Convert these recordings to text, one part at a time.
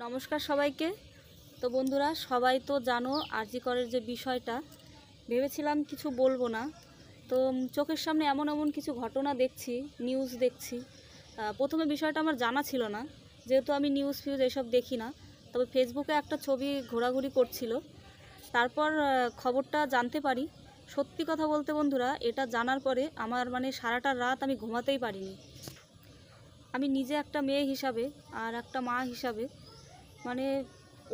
নমস্কার সবাইকে। তো বন্ধুরা, সবাই তো জানো আরজি করের যে বিষয়টা, ভেবেছিলাম কিছু বলবো না। তো চোখের সামনে এমন এমন কিছু ঘটনা দেখছি, নিউজ দেখছি। প্রথমে বিষয়টা আমার জানা ছিল না, যেহেতু আমি নিউজ ফিউজ এসব দেখি না। তবে ফেসবুকে একটা ছবি ঘোরাঘুরি করছিল, তারপর খবরটা জানতে পারি। সত্যি কথা বলতে বন্ধুরা, এটা জানার পরে আমার সারাটা রাত আমি ঘুমাতেই পারিনি। আমি নিজে একটা মেয়ে হিসাবে আর একটা মা হিসাবে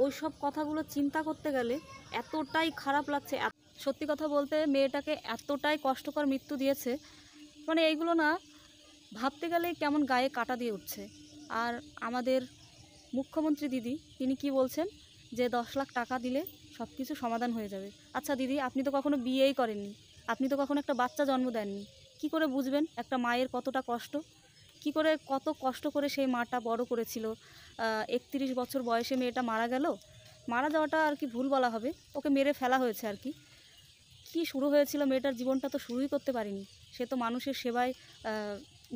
ওই সব কথাগুলো চিন্তা করতে গেলে এতটাই খারাপ লাগছে। সত্যি কথা বলতে মেয়েটাকে এতটাই কষ্টকর মৃত্যু দিয়েছে, এইগুলো না ভাবতে গেলে কেমন গায়ে কাটা দিয়ে উঠছে। আর আমাদের মুখ্যমন্ত্রী দিদি, তিনি কি বলছেন যে 10 লাখ টাকা দিলে সব কিছু সমাধান হয়ে যাবে। আচ্ছা দিদি, আপনি তো কখনো বিয়েই করেননি, আপনি তো কখনো একটা বাচ্চা জন্ম দেননি, কি করে বুঝবেন একটা মায়ের কতটা কষ্ট? কি করে কত কষ্ট করে সেই মাটা বড় করেছিল। 31 বছর বয়সে মেয়েটা মারা গেল। মারা যাওয়াটা আর কি ভুল বলা হবে, ওকে মেরে ফেলা হয়েছে আর কি। কি শুরু হয়েছিল মেয়েটার জীবনটা তো শুরুই করতে পারিনি। সে তো মানুষের সেবায়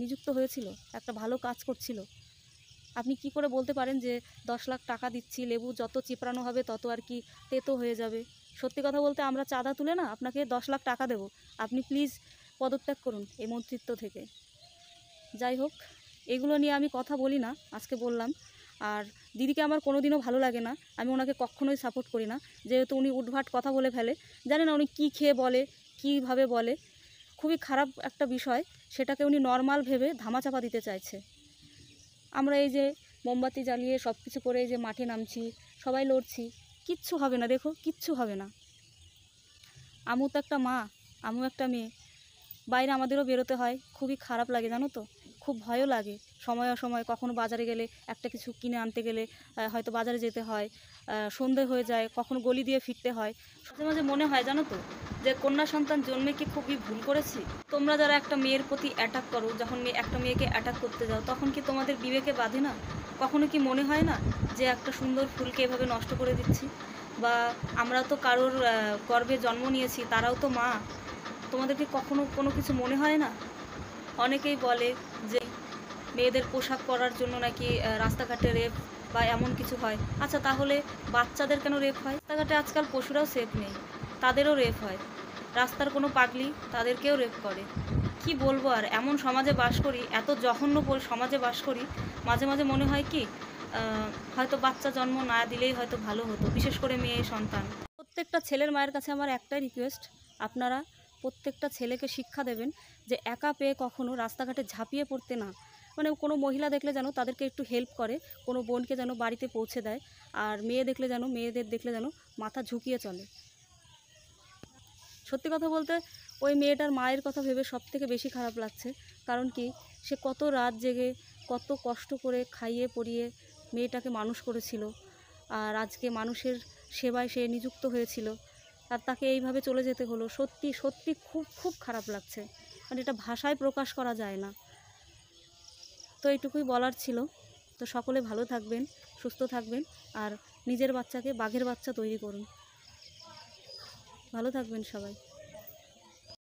নিযুক্ত হয়েছিল, একটা ভালো কাজ করছিল। আপনি কি করে বলতে পারেন যে 10 লাখ টাকা দিচ্ছি, লেবু যত চিপড়ানো হবে তত আর কি তেতো হয়ে যাবে? সত্যি কথা বলতে আমরা চাঁদা তুলে না আপনাকে 10 লাখ টাকা দেব, আপনি প্লিজ পদত্যাগ করুন এই মন্ত্রিত্ব থেকে। যাই হোক, এগুলো নিয়ে আমি কথা বলি না, আজকে বললাম। আর দিদিকে আমার কোনো দিনও ভালো লাগে না, আমি ওনাকে কখনোই সাপোর্ট করি না, যেহেতু উনি উঠভাট কথা বলে ফেলে। জানে না উনি কী খেয়ে বলে, কীভাবে বলে। খুবই খারাপ একটা বিষয়, সেটাকে উনি নর্মাল ভেবে ধামাচাপা দিতে চাইছে। আমরা এই যে মোমবাতি জ্বালিয়ে সব কিছু করে এই যে মাঠে নামছি, সবাই লড়ছি, কিচ্ছু হবে না, দেখো কিচ্ছু হবে না। আমু তো একটা মা, আমু একটা মেয়ে, বাইরে আমাদেরও বেরোতে হয়, খুবই খারাপ লাগে জানো তো, খুব ভয়ও লাগে। সময় অসময় কখনো বাজারে গেলে, একটা কিছু কিনে আনতে গেলে হয়তো বাজারে যেতে হয়, সন্ধে হয়ে যায়, কখনো গলি দিয়ে ফিরতে হয়। মাঝে মাঝে মনে হয় জানো তো, যে কন্যা সন্তান জন্মে কি খুবই ভুল করেছি। তোমরা যারা একটা মেয়ের প্রতি অ্যাটাক করো, যখন একটা মেয়েকে অ্যাটাক করতে যাও, তখন কি তোমাদের বিবেকে বাঁধে না? কখনো কি মনে হয় না যে একটা সুন্দর ফুলকে এভাবে নষ্ট করে দিচ্ছি? বা আমরা তো কারোর গর্ভে জন্ম নিয়েছি, তারাও তো মা। তোমাদেরকে কখনো কোনো কিছু মনে হয় না? অনেকেই বলে যে মেয়েদের পোশাক পরার জন্য নাকি রাস্তাঘাটে রেপ বা এমন কিছু হয়। আচ্ছা তাহলে বাচ্চাদের কেন রেপ হয়? রাস্তাঘাটে আজকাল পশুরাও সেফ নেই, তাদেরও রেপ হয়। রাস্তার কোনো পাগলি তাদেরকেও রেপ করে। কি বলবো আর, এমন সমাজে বাস করি, এত জঘন্য সমাজে বাস করি। মাঝে মাঝে মনে হয় কি হয়তো বাচ্চা জন্ম না দিলেই হয়তো ভালো হতো, বিশেষ করে মেয়ে সন্তান। প্রত্যেকটা ছেলের মায়ের কাছে আমার একটাই রিকোয়েস্ট, আপনারা প্রত্যেকটা ছেলেকে শিক্ষা দেবেন যে একা পেয়ে কখনো রাস্তাঘাটে ঝাঁপিয়ে পড়তে না। কোনো মহিলা দেখলে যেন তাদেরকে একটু হেল্প করে, কোনো বোনকে যেন বাড়িতে পৌঁছে দেয়। আর মেয়েদের দেখলে যেন মাথা ঝুঁকিয়ে চলে। সত্যি কথা বলতে ওই মেয়েটার মায়ের কথা ভেবে সব থেকে বেশি খারাপ লাগছে। কারণ কি, সে কত রাত জেগে কত কষ্ট করে খাইয়ে পরিয়ে মেয়েটাকে মানুষ করেছিল। আর আজকে মানুষের সেবায় সে নিযুক্ত হয়েছিল, আর তাকে এইভাবে চলে যেতে হলো। সত্যি সত্যি খুব খুব খারাপ লাগছে, এটা ভাষায় প্রকাশ করা যায় না। তো এইটুকুই বলার ছিল। তো সকলে ভালো থাকবেন, সুস্থ থাকবেন, আর নিজের বাচ্চাকে বাঘের বাচ্চা তৈরি করুন। ভালো থাকবেন সবাই।